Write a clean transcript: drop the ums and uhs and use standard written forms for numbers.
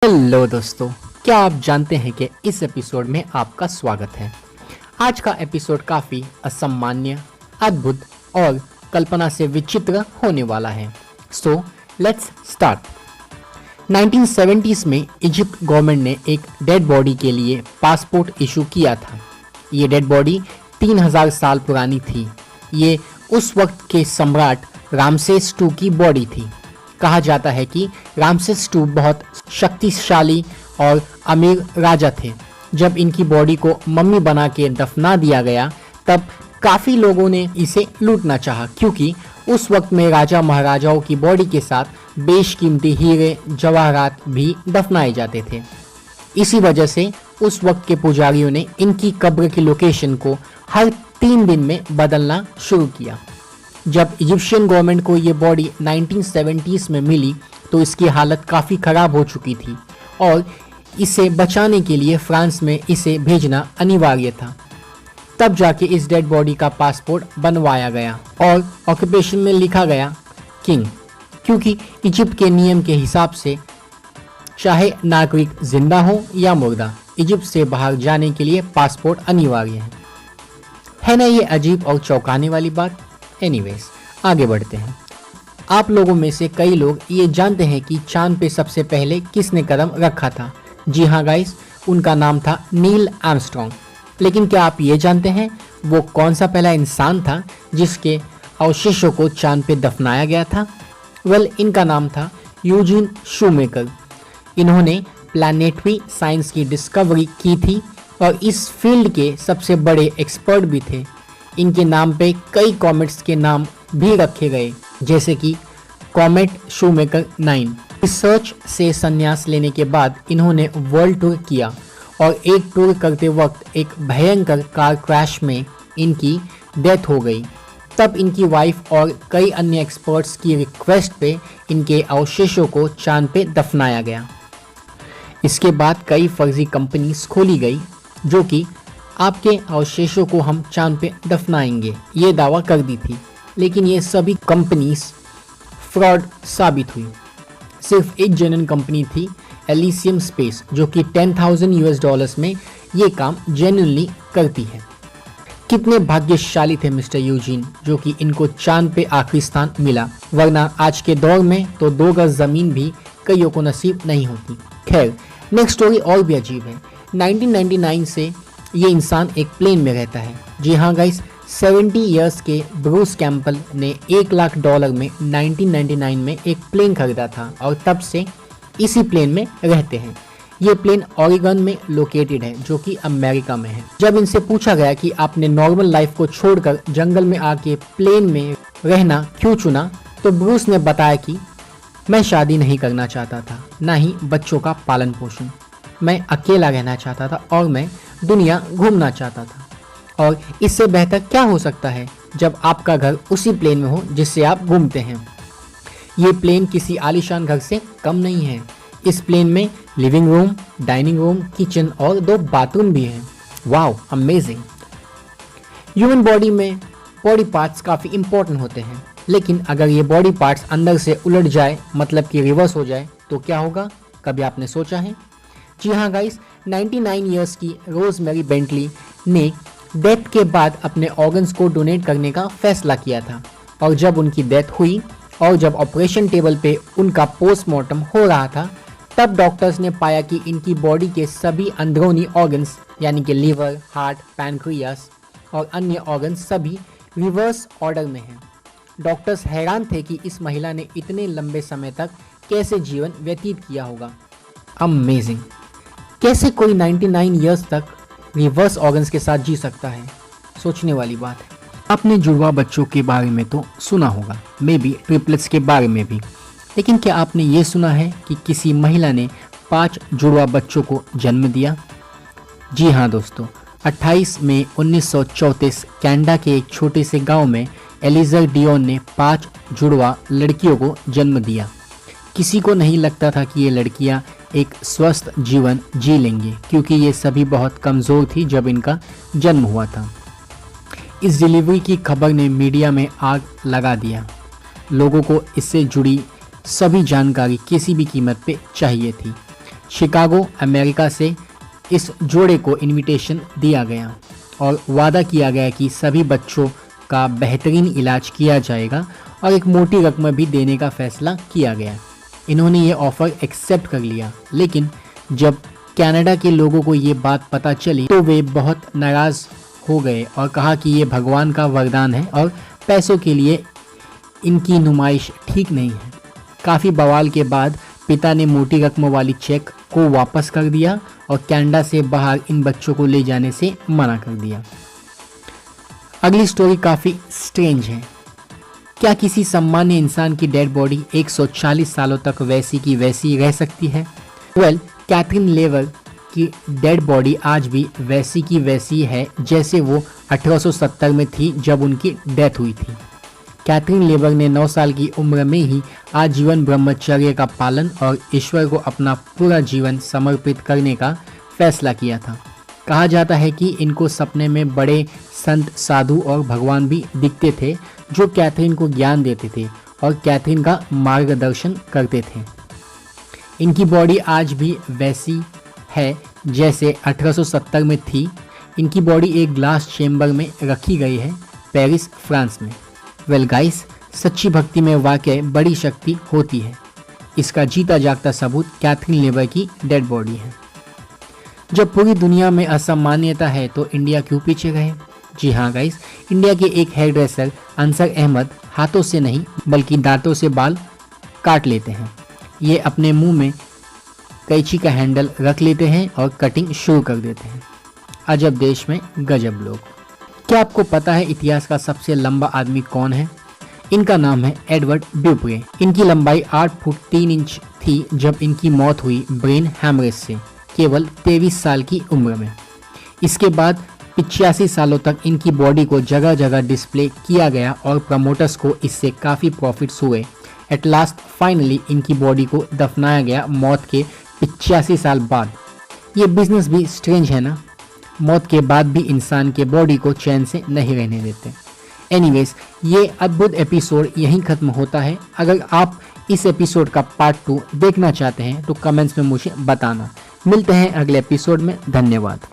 Hello दोस्तों, क्या आप जानते हैं कि इस एपिसोड में आपका स्वागत है। आज का एपिसोड काफ़ी असामान्य, अद्भुत और कल्पना से विचित्र होने वाला है। So let's start. 1970s में इजिप्ट गवर्नमेंट ने एक डेड बॉडी के लिए पासपोर्ट इशू किया था। ये डेड बॉडी 3000 साल पुरानी थी। ये उस वक्त के सम्राट रामसेस II की बॉडी थी। कहा जाता है कि रामसेस II बहुत शक्तिशाली और अमीर राजा थे। जब इनकी बॉडी को मम्मी बना के दफना दिया गया तब काफ़ी लोगों ने इसे लूटना चाहा, क्योंकि उस वक्त में राजा महाराजाओं की बॉडी के साथ बेशकीमती हीरे जवाहरात भी दफनाए जाते थे। इसी वजह से उस वक्त के पुजारियों ने इनकी कब्र की लोकेशन को हर 3 दिन में बदलना शुरू किया। जब इजिप्शियन गवर्नमेंट को ये बॉडी 1970s में मिली तो इसकी हालत काफ़ी ख़राब हो चुकी थी और इसे बचाने के लिए फ्रांस में इसे भेजना अनिवार्य था। तब जाके इस डेड बॉडी का पासपोर्ट बनवाया गया और ऑक्यूपेशन में लिखा गया किंग, क्योंकि इजिप्ट के नियम के हिसाब से चाहे नागरिक जिंदा हो या मुर्दा, इजिप्ट से बाहर जाने के लिए पासपोर्ट अनिवार्य है ना। ये अजीब और चौंकाने वाली बात। एनीवेज, आगे बढ़ते हैं। आप लोगों में से कई लोग ये जानते हैं कि चांद पे सबसे पहले किसने कदम रखा था। जी हाँ गाइस, उनका नाम था नील आर्मस्ट्रॉन्ग। लेकिन क्या आप ये जानते हैं वो कौन सा पहला इंसान था जिसके अवशेषों को चांद पे दफनाया गया था? इनका नाम था यूजीन शूमेकर। इन्होंने प्लैनेटरी साइंस की डिस्कवरी की थी और इस फील्ड के सबसे बड़े एक्सपर्ट भी थे। इनके नाम पे कई कॉमेट्स के नाम भी रखे गए, जैसे कि कॉमेट शूमेकर 9। रिसर्च से संन्यास लेने के बाद इन्होंने वर्ल्ड टूर किया और एक टूर करते वक्त एक भयंकर कार क्रैश में इनकी डेथ हो गई। तब इनकी वाइफ और कई अन्य एक्सपर्ट्स की रिक्वेस्ट पे इनके अवशेषों को चांद पे दफनाया गया। इसके बाद कई फर्जी कंपनीज खोली गई जो कि आपके अवशेषों को हम चांद पे दफनाएंगे ये दावा कर दी थी, लेकिन ये सभी कंपनीज फ्रॉड साबित हुई। सिर्फ एक जेन्युइन कंपनी थी, एलिसियम स्पेस, जो कि $10,000 में ये काम जेन्युइनली करती है। कितने भाग्यशाली थे मिस्टर यूजीन जो कि इनको चांद पे आखिरी स्थान मिला, वरना आज के दौर में तो 2 गज जमीन भी कईयों को नसीब नहीं होती। खैर, नेक्स्ट स्टोरी और भी अजीब है। 1999 से ये इंसान एक प्लेन में रहता है। जी हाँ गाइस, 70 इयर्स के ब्रूस कैंपबेल ने $1 लाख में 1999 में एक प्लेन खरीदा था और तब से इसी प्लेन में रहते हैं। ये प्लेन ओरेगन में लोकेटेड है, जो कि अमेरिका में है। जब इनसे पूछा गया कि आपने नॉर्मल लाइफ को छोड़कर जंगल में आके प्लेन में रहना क्यों चुना, तो ब्रूस ने बताया कि मैं शादी नहीं करना चाहता था, ना ही बच्चों का पालन पोषण। मैं अकेला रहना चाहता था और मैं दुनिया घूमना चाहता था। और इससे बेहतर क्या हो सकता है जब आपका घर उसी प्लेन में हो जिससे आप घूमते हैं। ये प्लेन किसी आलीशान घर से कम नहीं है। इस प्लेन में living room, dining room, kitchen और 2 बाथरूम भी हैं। Wow, amazing. ह्यूमन बॉडी में बॉडी पार्ट्स काफ़ी इंपॉर्टेंट होते हैं, लेकिन अगर ये बॉडी पार्ट्स अंदर से उलट जाए, मतलब कि रिवर्स हो जाए, तो क्या होगा? कभी आपने सोचा है? जी हाँ गाइस, 99 इयर्स की रोजमेरी बेंटली ने डेथ के बाद अपने ऑर्गन्स को डोनेट करने का फैसला किया था। और जब उनकी डेथ हुई और जब ऑपरेशन टेबल पे उनका पोस्टमार्टम हो रहा था, तब डॉक्टर्स ने पाया कि इनकी बॉडी के सभी अंदरूनी ऑर्गन्स यानी कि लीवर, हार्ट, पैनक्रियास और अन्य ऑर्गन्स सभी रिवर्स ऑर्डर में हैं। डॉक्टर्स हैरान थे कि इस महिला ने इतने लंबे समय तक कैसे जीवन व्यतीत किया होगा। अमेजिंग। कैसे कोई 99 इयर्स तक रिवर्स ऑर्गन्स के साथ जी सकता है? सोचने वाली बात है। आपने जुड़वा बच्चों के बारे में तो सुना होगा, मे बी ट्रिपलेट्स के बारे में भी, लेकिन क्या आपने ये सुना है कि किसी महिला ने 5 जुड़वा बच्चों को जन्म दिया? जी हाँ दोस्तों, 28 मई 1934 कनाडा के एक छोटे से गांव में एलिजर डियोन ने 5 जुड़वा लड़कियों को जन्म दिया। किसी को नहीं लगता था कि ये लड़कियां एक स्वस्थ जीवन जी लेंगी, क्योंकि ये सभी बहुत कमज़ोर थी जब इनका जन्म हुआ था। इस डिलीवरी की खबर ने मीडिया में आग लगा दिया। लोगों को इससे जुड़ी सभी जानकारी किसी भी कीमत पे चाहिए थी। शिकागो अमेरिका से इस जोड़े को इनविटेशन दिया गया और वादा किया गया कि सभी बच्चों का बेहतरीन इलाज किया जाएगा और एक मोटी रकम भी देने का फैसला किया गया। इन्होंने ये ऑफ़र एक्सेप्ट कर लिया, लेकिन जब कनाडा के लोगों को ये बात पता चली तो वे बहुत नाराज़ हो गए और कहा कि ये भगवान का वरदान है और पैसों के लिए इनकी नुमाइश ठीक नहीं है। काफ़ी बवाल के बाद पिता ने मोटी रकम वाली चेक को वापस कर दिया और कनाडा से बाहर इन बच्चों को ले जाने से मना कर दिया। अगली स्टोरी काफ़ी स्ट्रेंज है। क्या किसी सामान्य इंसान की डेड बॉडी 140 सालों तक वैसी की वैसी रह सकती है? कैथरीन लेवर की डेड बॉडी आज भी वैसी की वैसी है जैसे वो 1870 में थी जब उनकी डेथ हुई थी। कैथरीन लेवर ने 9 साल की उम्र में ही आजीवन ब्रह्मचर्य का पालन और ईश्वर को अपना पूरा जीवन समर्पित करने का फैसला किया था। कहा जाता है कि इनको सपने में बड़े संत, साधु और भगवान भी दिखते थे जो कैथरीन को ज्ञान देते थे और कैथरीन का मार्गदर्शन करते थे। इनकी बॉडी आज भी वैसी है जैसे 1870 में थी। इनकी बॉडी एक ग्लास चेम्बर में रखी गई है पेरिस, फ्रांस में। वेल गाइस, सच्ची भक्ति में वाकई बड़ी शक्ति होती है। इसका जीता जागता सबूत कैथरीन लेवर की डेड बॉडी है। जब पूरी दुनिया में असामान्यता है तो इंडिया क्यों पीछे रहे? जी हाँ गाइस, इंडिया के एक हेयर ड्रेसर अंसर अहमद हाथों से नहीं बल्कि दांतों से बाल काट लेते हैं। ये अपने मुंह में कैंची का हैंडल रख लेते हैं और कटिंग शुरू कर देते हैं। अजब देश में गजब लोग। क्या आपको पता है इतिहास का सबसे लंबा आदमी कौन है? इनका नाम है एडवर्ड ड्यूप्रे। इनकी लंबाई 8 फुट 3 इंच थी जब इनकी मौत हुई ब्रेन हैमरेज से, केवल 23 साल की उम्र में। इसके बाद 85 सालों तक इनकी बॉडी को जगह जगह डिस्प्ले किया गया और प्रमोटर्स को इससे काफ़ी प्रॉफिट्स हुए। एट लास्ट फाइनली इनकी बॉडी को दफनाया गया मौत के 85 साल बाद। ये बिजनेस भी स्ट्रेंज है ना, मौत के बाद भी इंसान के बॉडी को चैन से नहीं रहने देते। एनीवेज, ये अद्भुत एपिसोड यहीं ख़त्म होता है। अगर आप इस एपिसोड का पार्ट 2 देखना चाहते हैं तो कमेंट्स में मुझे बताना। मिलते हैं अगले एपिसोड में। धन्यवाद।